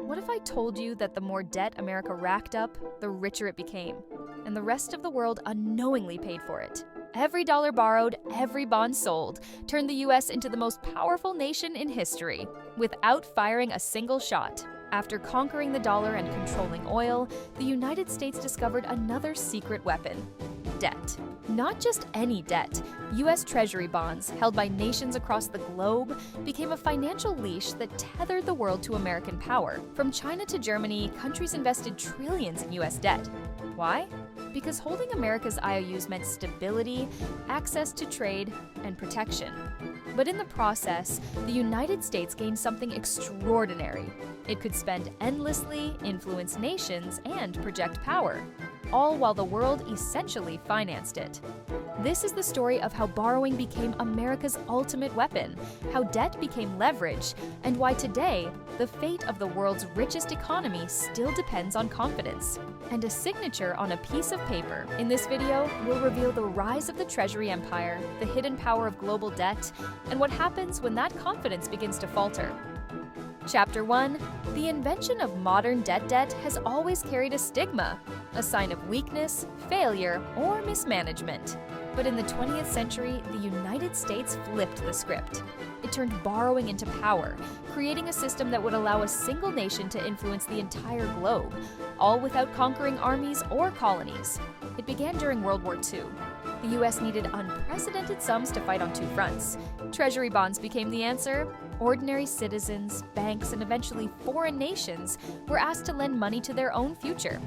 What if I told you that the more debt America racked up, the richer it became, and the rest of the world unknowingly paid for it? Every dollar borrowed, every bond sold, turned the US into the most powerful nation in history, without firing a single shot. After conquering the dollar and controlling oil, the United States discovered another secret weapon: debt. Not just any debt. US Treasury bonds, held by nations across the globe, became a financial leash that tethered the world to American power. From China to Germany, countries invested trillions in US debt. Why? Because holding America's IOUs meant stability, access to trade, and protection. But in the process, the United States gained something extraordinary. It could spend endlessly, influence nations, and project power, all while the world essentially financed it. This is the story of how borrowing became America's ultimate weapon, how debt became leverage, and why today, the fate of the world's richest economy still depends on confidence. And a signature on a piece of paper. In this video, we'll reveal the rise of the Treasury Empire, the hidden power of global debt, and what happens when that confidence begins to falter. Chapter 1. The invention of modern debt has always carried a stigma, a sign of weakness, failure, or mismanagement. But in the 20th century, the United States flipped the script. It turned borrowing into power, creating a system that would allow a single nation to influence the entire globe, all without conquering armies or colonies. It began during World War II. The US needed unprecedented sums to fight on two fronts. Treasury bonds became the answer. Ordinary citizens, banks, and eventually foreign nations were asked to lend money to their own future.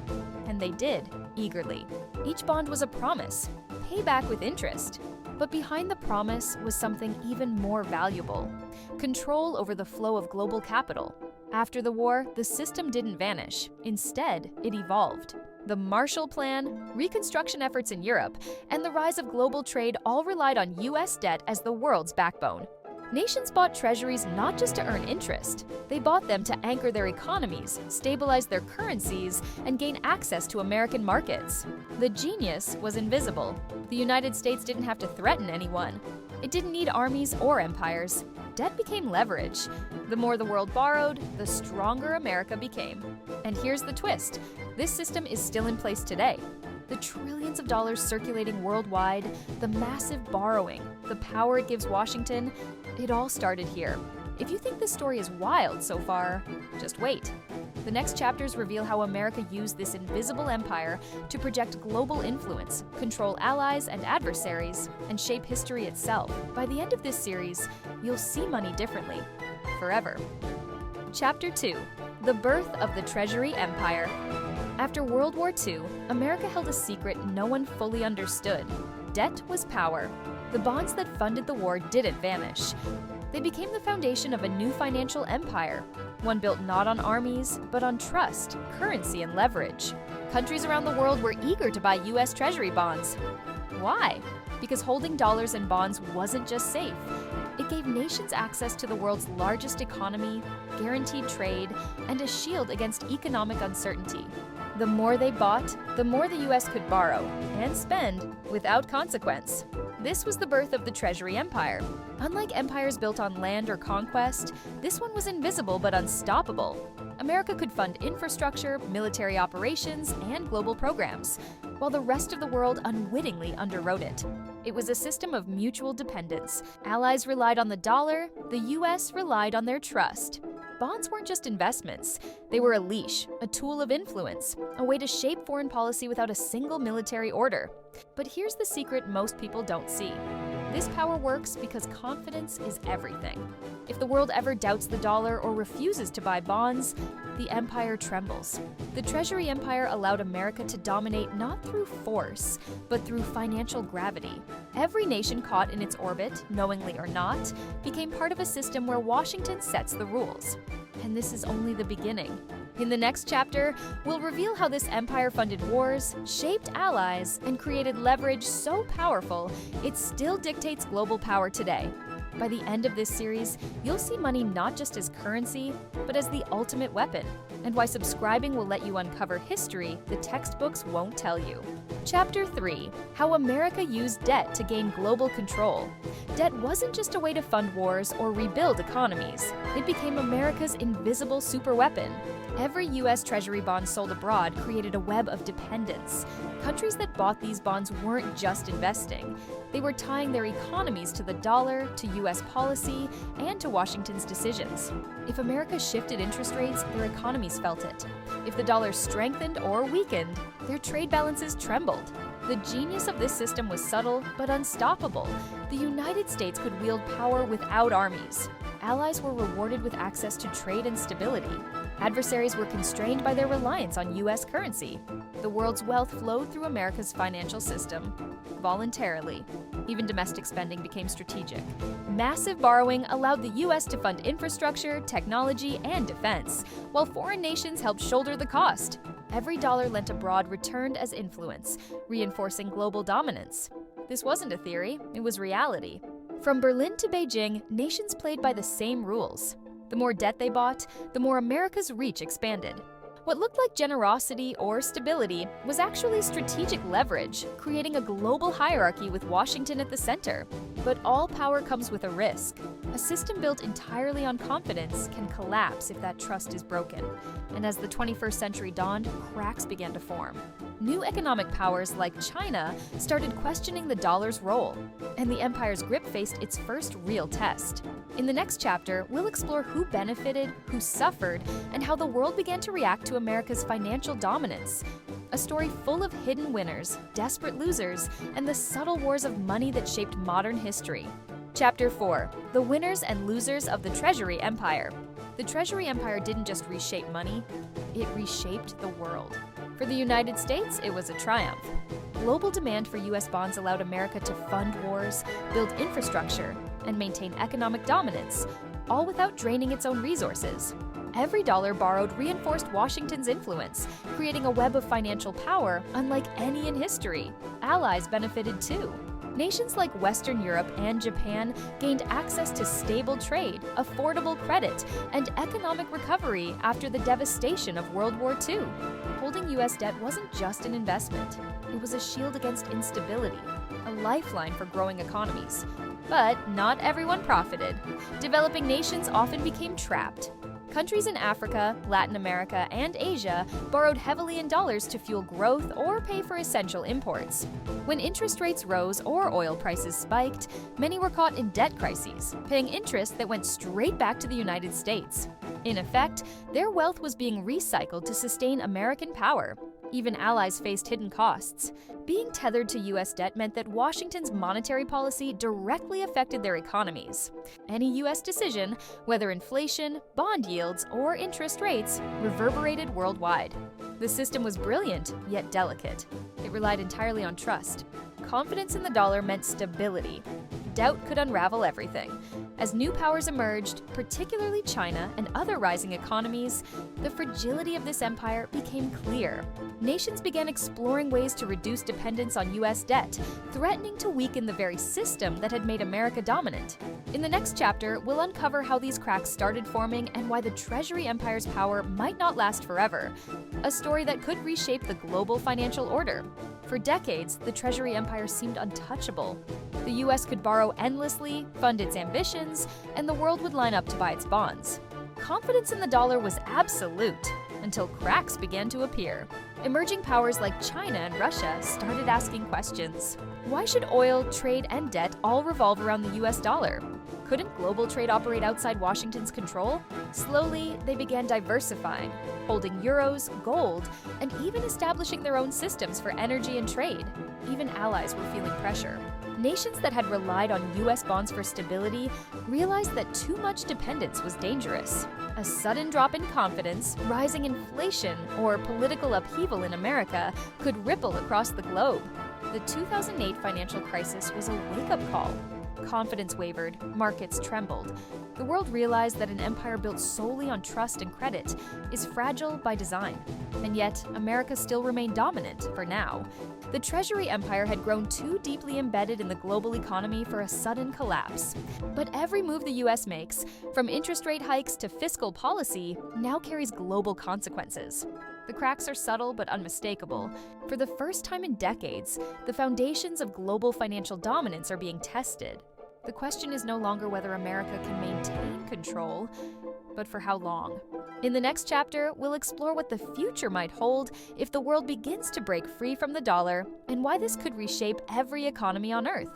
And they did, eagerly. Each bond was a promise, pay back with interest. But behind the promise was something even more valuable: control over the flow of global capital. After the war, the system didn't vanish. Instead, it evolved. The Marshall Plan, reconstruction efforts in Europe, and the rise of global trade all relied on US debt as the world's backbone. Nations bought treasuries not just to earn interest. They bought them to anchor their economies, stabilize their currencies, and gain access to American markets. The genius was invisible. The United States didn't have to threaten anyone. It didn't need armies or empires. Debt became leverage. The more the world borrowed, the stronger America became. And here's the twist: this system is still in place today. The trillions of dollars circulating worldwide, the massive borrowing, the power it gives Washington, it all started here. If you think this story is wild so far, just wait. The next chapters reveal how America used this invisible empire to project global influence, control allies and adversaries, and shape history itself. By the end of this series, you'll see money differently, forever. Chapter 2. The Birth of the Treasury Empire. After World War II, America held a secret no one fully understood. Debt was power. The bonds that funded the war didn't vanish. They became the foundation of a new financial empire, one built not on armies, but on trust, currency, and leverage. Countries around the world were eager to buy US Treasury bonds. Why? Because holding dollars and bonds wasn't just safe. It gave nations access to the world's largest economy, guaranteed trade, and a shield against economic uncertainty. The more they bought, the more the US could borrow and spend without consequence. This was the birth of the Treasury Empire. Unlike empires built on land or conquest, this one was invisible but unstoppable. America could fund infrastructure, military operations, and global programs, while the rest of the world unwittingly underwrote it. It was a system of mutual dependence. Allies relied on the dollar, the US relied on their trust. Bonds weren't just investments. They were a leash, a tool of influence, a way to shape foreign policy without a single military order. But here's the secret most people don't see. This power works because confidence is everything. If the world ever doubts the dollar or refuses to buy bonds, the empire trembles. The Treasury Empire allowed America to dominate not through force, but through financial gravity. Every nation caught in its orbit, knowingly or not, became part of a system where Washington sets the rules. And this is only the beginning. In the next chapter, we'll reveal how this empire funded wars, shaped allies, and created leverage so powerful it still dictates global power today. By the end of this series, you'll see money not just as currency, but as the ultimate weapon, and why subscribing will let you uncover history the textbooks won't tell you. Chapter 3. How America Used Debt to Gain Global Control. Debt wasn't just a way to fund wars or rebuild economies. It became America's invisible superweapon. Every U.S. Treasury bond sold abroad created a web of dependence. Countries that bought these bonds weren't just investing. They were tying their economies to the dollar, to U.S. policy, and to Washington's decisions. If America shifted interest rates, their economies felt it. If the dollar strengthened or weakened, their trade balances trembled. The genius of this system was subtle but unstoppable. The United States could wield power without armies. Allies were rewarded with access to trade and stability. Adversaries were constrained by their reliance on U.S. currency. The world's wealth flowed through America's financial system voluntarily. Even domestic spending became strategic. Massive borrowing allowed the U.S. to fund infrastructure, technology, and defense, while foreign nations helped shoulder the cost. Every dollar lent abroad returned as influence, reinforcing global dominance. This wasn't a theory, it was reality. From Berlin to Beijing, nations played by the same rules. The more debt they bought, the more America's reach expanded. What looked like generosity or stability was actually strategic leverage, creating a global hierarchy with Washington at the center. But all power comes with a risk. A system built entirely on confidence can collapse if that trust is broken. And as the 21st century dawned, cracks began to form. New economic powers like China started questioning the dollar's role, and the empire's grip faced its first real test. In the next chapter, we'll explore who benefited, who suffered, and how the world began to react to America's financial dominance. A story full of hidden winners, desperate losers, and the subtle wars of money that shaped modern history. Chapter 4: The Winners and Losers of the Treasury Empire. The Treasury Empire didn't just reshape money, it reshaped the world. For the United States, it was a triumph. Global demand for U.S. bonds allowed America to fund wars, build infrastructure, and maintain economic dominance, all without draining its own resources. Every dollar borrowed reinforced Washington's influence, creating a web of financial power unlike any in history. Allies benefited too. Nations like Western Europe and Japan gained access to stable trade, affordable credit, and economic recovery after the devastation of World War II. Holding U.S. debt wasn't just an investment. It was a shield against instability, a lifeline for growing economies. But not everyone profited. Developing nations often became trapped. Countries in Africa, Latin America, and Asia borrowed heavily in dollars to fuel growth or pay for essential imports. When interest rates rose or oil prices spiked, many were caught in debt crises, paying interest that went straight back to the United States. In effect, their wealth was being recycled to sustain American power. Even allies faced hidden costs. Being tethered to U.S. debt meant that Washington's monetary policy directly affected their economies. Any U.S. decision, whether inflation, bond yields, or interest rates, reverberated worldwide. The system was brilliant, yet delicate. It relied entirely on trust. Confidence in the dollar meant stability. Doubt could unravel everything. As new powers emerged, particularly China and other rising economies, the fragility of this empire became clear. Nations began exploring ways to reduce dependence on U.S. debt, threatening to weaken the very system that had made America dominant. In the next chapter, we'll uncover how these cracks started forming and why the Treasury Empire's power might not last forever, a story that could reshape the global financial order. For decades, the Treasury Empire seemed untouchable. The U.S. could borrow endlessly, fund its ambitions, and the world would line up to buy its bonds. Confidence in the dollar was absolute, until cracks began to appear. Emerging powers like China and Russia started asking questions. Why should oil, trade, and debt all revolve around the U.S. dollar? Couldn't global trade operate outside Washington's control? Slowly, they began diversifying, holding euros, gold, and even establishing their own systems for energy and trade. Even allies were feeling pressure. Nations that had relied on U.S. bonds for stability realized that too much dependence was dangerous. A sudden drop in confidence, rising inflation, or political upheaval in America could ripple across the globe. The 2008 financial crisis was a wake-up call. Confidence wavered, markets trembled. The world realized that an empire built solely on trust and credit is fragile by design. And yet, America still remained dominant, for now. The Treasury Empire had grown too deeply embedded in the global economy for a sudden collapse. But every move the U.S. makes, from interest rate hikes to fiscal policy, now carries global consequences. The cracks are subtle but unmistakable. For the first time in decades, the foundations of global financial dominance are being tested. The question is no longer whether America can maintain control, but for how long. In the next chapter, we'll explore what the future might hold if the world begins to break free from the dollar and why this could reshape every economy on Earth.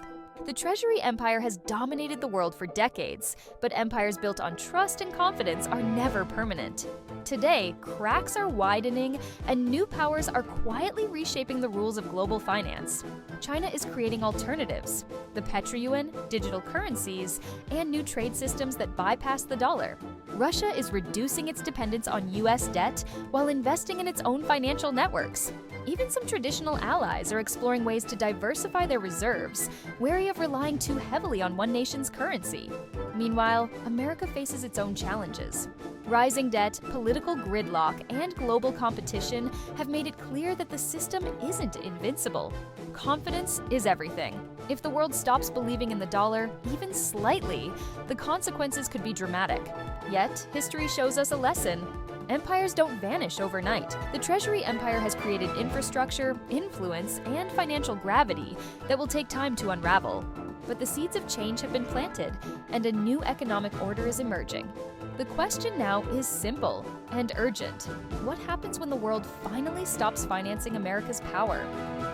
The Treasury Empire has dominated the world for decades, but empires built on trust and confidence are never permanent. Today, cracks are widening and new powers are quietly reshaping the rules of global finance. China is creating alternatives, the Petrodollar, digital currencies, and new trade systems that bypass the dollar. Russia is reducing its dependence on US debt while investing in its own financial networks. Even some traditional allies are exploring ways to diversify their reserves, wary of relying too heavily on one nation's currency. Meanwhile, America faces its own challenges. Rising debt, political gridlock, and global competition have made it clear that the system isn't invincible. Confidence is everything. If the world stops believing in the dollar, even slightly, the consequences could be dramatic. Yet, history shows us a lesson. Empires don't vanish overnight. The Treasury Empire has created infrastructure, influence, and financial gravity that will take time to unravel. But the seeds of change have been planted, and a new economic order is emerging. The question now is simple and urgent. What happens when the world finally stops financing America's power?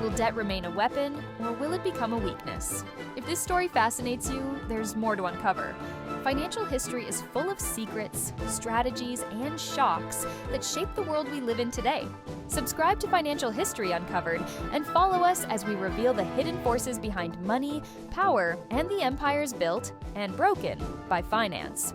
Will debt remain a weapon, or will it become a weakness? If this story fascinates you, there's more to uncover. Financial history is full of secrets, strategies, and shocks that shape the world we live in today. Subscribe to Financial History Uncovered and follow us as we reveal the hidden forces behind money, power, and the empires built and broken by finance.